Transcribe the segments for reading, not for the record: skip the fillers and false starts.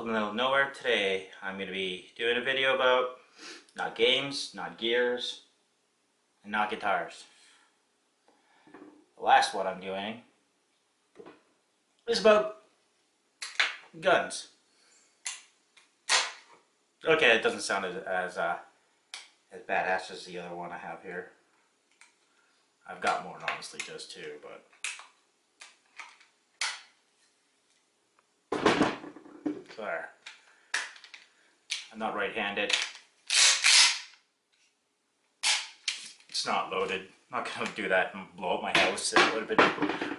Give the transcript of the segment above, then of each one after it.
welcome to the middle of nowhere. Today I'm going to be doing a video about not games, not gears, and not guitars. The last one I'm doing is about guns. Okay, it doesn't sound as badass as the other one I have here. I've got more, honestly, just two, but there. I'm not right-handed. It's not loaded. I'm not gonna do that and blow up my house. It would have been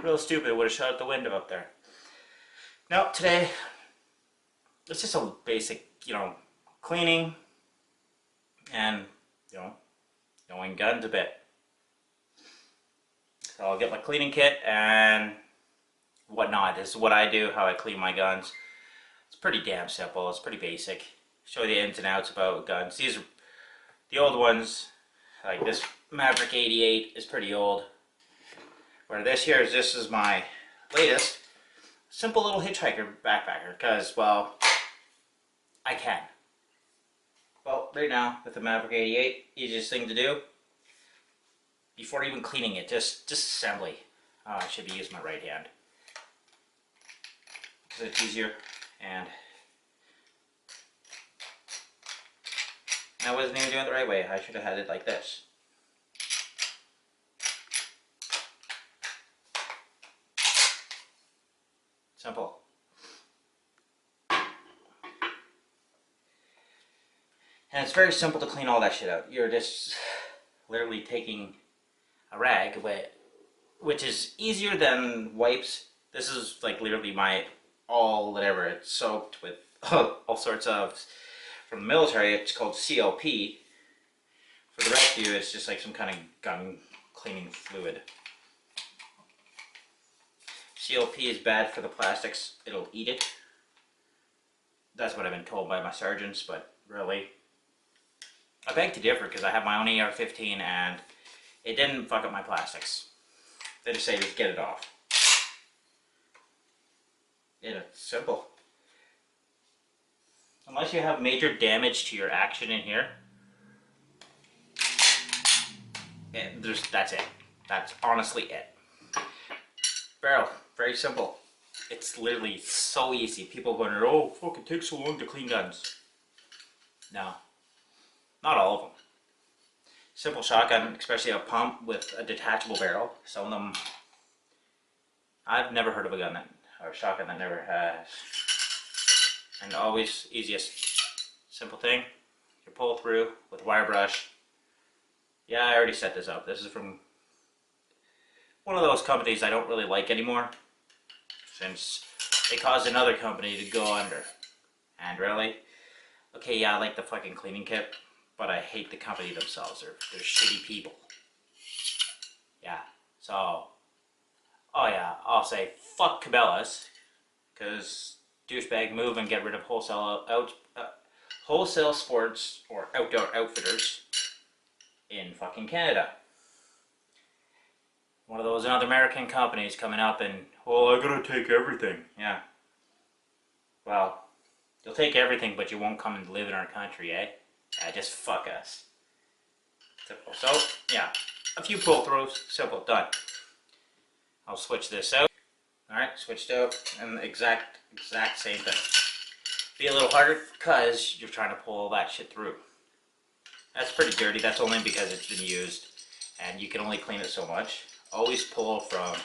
real stupid. It would have shot out the window up there. No, today it's just a basic, cleaning and knowing guns a bit. So I'll get my cleaning kit and whatnot. This is what I do, how I clean my guns. It's pretty damn simple. It's pretty basic. Show you the ins and outs about guns. These are the old ones. Like this Maverick 88 is pretty old. Where this is my latest simple little hitchhiker backpacker. Because, well, I can. Well, right now with the Maverick 88, easiest thing to do before even cleaning it, just assembly. I should be using my right hand because it's easier. And I wasn't even doing it the right way. I should have had it like this. Simple. And it's very simple to clean all that shit out. You're just literally taking a rag, which is easier than wipes. This is like literally my whatever. It's soaked with all sorts of, from the military, it's called CLP. For the rest of you, it's just like some kind of gun cleaning fluid. CLP is bad for the plastics. It'll eat it. That's what I've been told by my sergeants, but really, I beg to differ because I have my own AR-15 and it didn't fuck up my plastics. They just say just get it off. It's simple. Unless you have major damage to your action in here, that's it. That's honestly it. Barrel, very simple. It's literally so easy. People wonder, oh, fuck, it takes so long to clean guns. No, not all of them. Simple shotgun, especially a pump with a detachable barrel. Some of them, I've never heard of a gun or a shotgun that never has. And always easiest simple thing, you pull through with a wire brush. Yeah, I already set this up. This is from one of those companies I don't really like anymore, since they caused another company to go under. And really, okay, yeah, I like the fucking cleaning kit, but I hate the company themselves. They're shitty people. Yeah, so, oh yeah, I'll say fuck Cabela's, because douchebag move and get rid of wholesale sports or outdoor outfitters in fucking Canada. One of those other American companies coming up and, well, I gotta take everything. Yeah. Well, you'll take everything, but you won't come and live in our country, eh? Yeah, just fuck us. Simple. So, yeah, a few pull-throughs, simple, done. I'll switch this out. Alright, switched out, and the exact same thing. Be a little harder because you're trying to pull all that shit through. That's pretty dirty. That's only because it's been used, and you can only clean it so much. Always pull from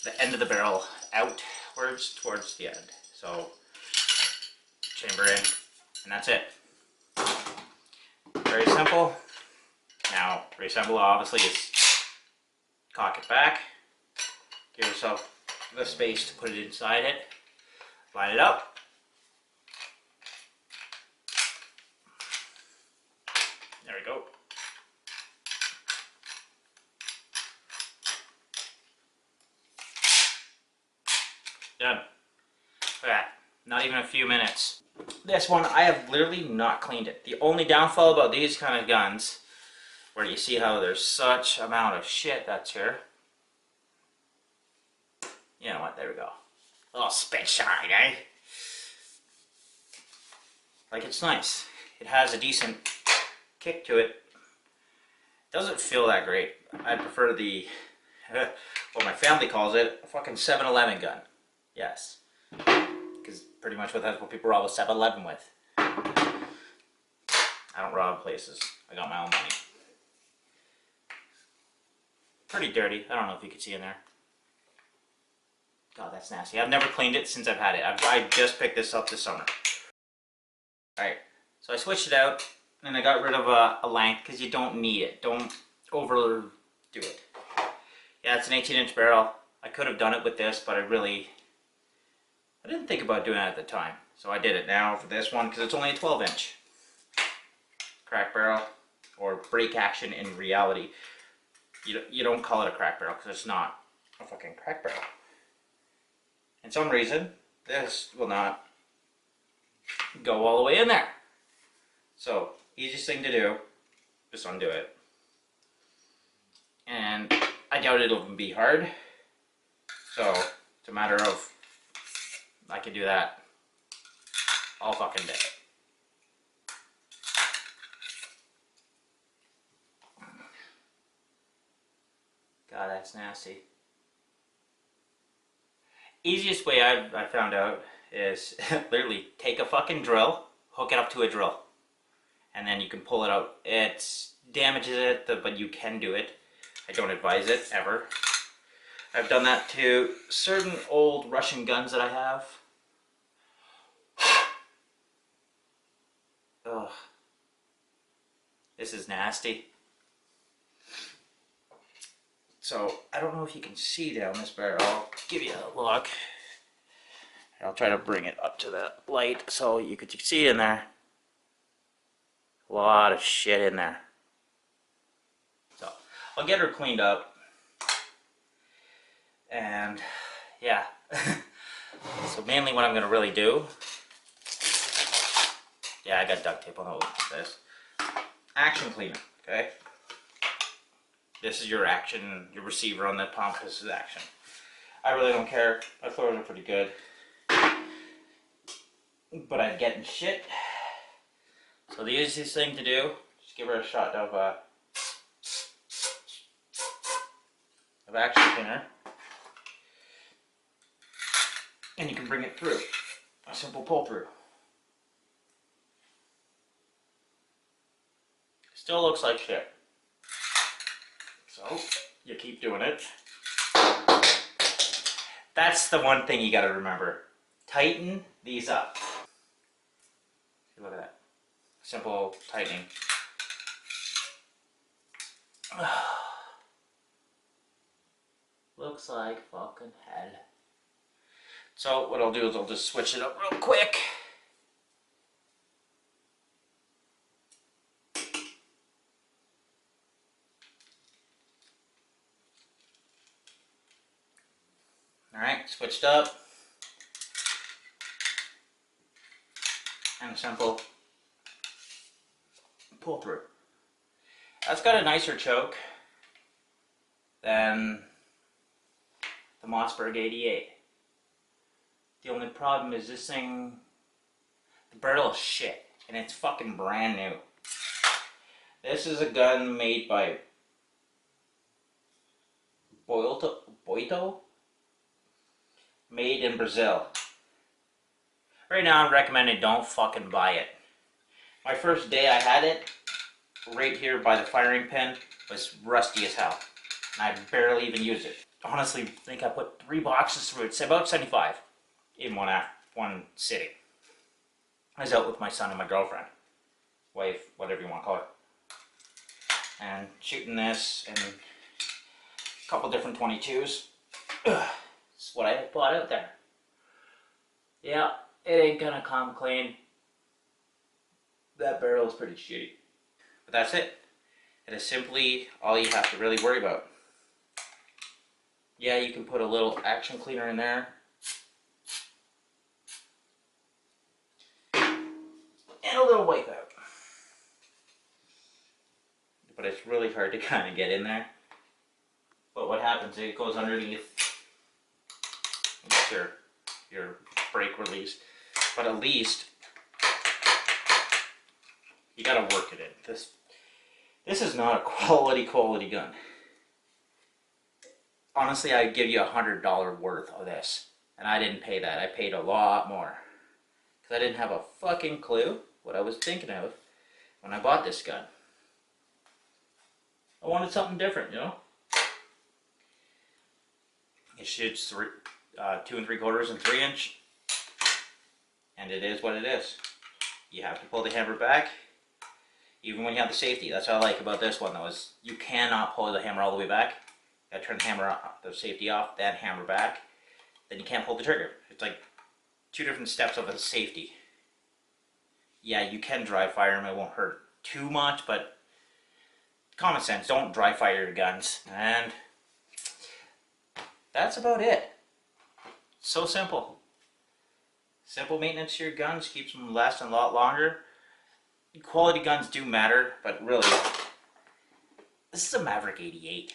the end of the barrel outwards towards the end. So, chamber in, and that's it. Very simple. Now, reassemble obviously is cock it back. Give yourself the space to put it inside it. Line it up. There we go. Done. Look at that. Not even a few minutes. This one, I have literally not cleaned it. The only downfall about these kind of guns, where you see how there's such amount of shit that's here. You know what, there we go. A little spit shine, eh? Like, it's nice. It has a decent kick to it. Doesn't feel that great. I prefer the, what my family calls it, a fucking 7-Eleven gun. Yes. Because pretty much that's what people rob a 7-Eleven with. I don't rob places. I got my own money. Pretty dirty. I don't know if you can see in there. God, that's nasty. I've never cleaned it since I've had it. I just picked this up this summer. Alright, so I switched it out and I got rid of a length because you don't need it. Don't overdo it. Yeah, it's an 18-inch barrel. I could have done it with this, but I didn't think about doing it at the time. So I did it now for this one because it's only a 12-inch. Crack barrel, or break action in reality. You don't call it a crack barrel because it's not a fucking crack barrel. And some reason, this will not go all the way in there. So, easiest thing to do, just undo it. And I doubt it'll even be hard. So, it's a matter of, I can do that all fucking day. God, that's nasty. Easiest way I found out is literally take a fucking drill, hook it up to a drill, and then you can pull it out. It damages it, but you can do it. I don't advise it, ever. I've done that to certain old Russian guns that I have. Ugh. This is nasty. So, I don't know if you can see down this barrel. I'll give you a look. I'll try to bring it up to the light so you can see in there. A lot of shit in there. So, I'll get her cleaned up. And, yeah. So, mainly what I'm going to really do. Yeah, I got duct tape on this. Action cleaner, okay? This is your action, your receiver on the pump, this is action. I really don't care, my floors are pretty good. But I'm getting shit. So the easiest thing to do, just give her a shot of action cleaner. And you can bring it through. A simple pull through. Still looks like shit. So, you keep doing it. That's the one thing you gotta remember. Tighten these up. Look at that. Simple tightening. Looks like fucking hell. So, what I'll do is I'll just switch it up real quick. Alright, switched up. And a simple pull through. That's got a nicer choke than the Mossberg 88. The only problem is this thing, the barrel is shit, and it's fucking brand new. This is a gun made by Boito? Made in Brazil. Right now I'm recommending don't fucking buy it. My first day I had it, right here by the firing pin, was rusty as hell. And I barely even used it. Honestly, I think I put 3 boxes through it. It's about 75 in one sitting. I was out with my son and my girlfriend. Wife, whatever you want to call her. And shooting this and a couple different 22s. That's what I bought out there. Yeah, it ain't gonna come clean. That barrel is pretty shitty. But that's it. It is simply all you have to really worry about. Yeah, you can put a little action cleaner in there. And a little wipe out. But it's really hard to kind of get in there. But what happens, it goes underneath your brake release. But at least You gotta work it in. This is not a quality gun. Honestly, I'd give you $100 worth of this. And I didn't pay that. I paid a lot more. Because I didn't have a fucking clue what I was thinking of when I bought this gun. I wanted something different, you know? It shoots 2 3/4 and 3-inch. And it is what it is. You have to pull the hammer back. Even when you have the safety. That's what I like about this one though, is you cannot pull the hammer all the way back. You gotta turn the hammer off, the safety off, then hammer back. Then you can't pull the trigger. It's like 2 different steps of a safety. Yeah, you can dry fire them, it won't hurt too much, but common sense, don't dry fire your guns. And that's about it. So simple. Simple maintenance to your guns keeps them lasting a lot longer. Quality guns do matter, but really, this is a Maverick 88.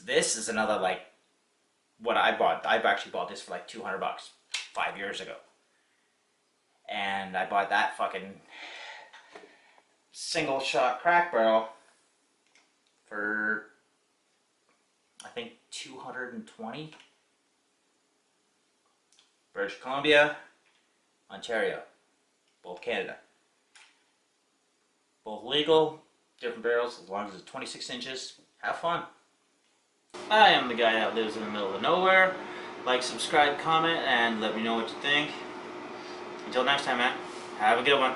This is another, like, what I bought. I've actually bought this for like $200 5 years ago. And I bought that fucking single shot crack barrel for, I think, $220. British Columbia, Ontario, both Canada. Both legal, different barrels, as long as it's 26 inches. Have fun. I am the guy that lives in the middle of nowhere. Like, subscribe, comment, and let me know what you think. Until next time, man. Have a good one.